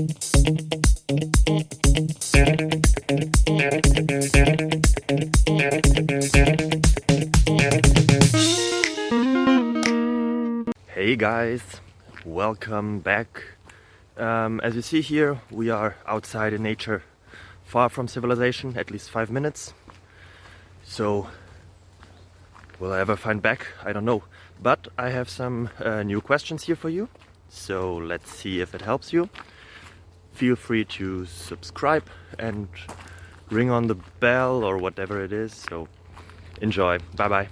Hey guys, welcome back. As you see here, we are outside in nature, far from civilization, at least 5 minutes. So, will I ever find back? I don't know. But I have some new questions here for you. So let's see if it helps you. Feel free to subscribe and ring on the bell or whatever it is. So enjoy. Bye bye.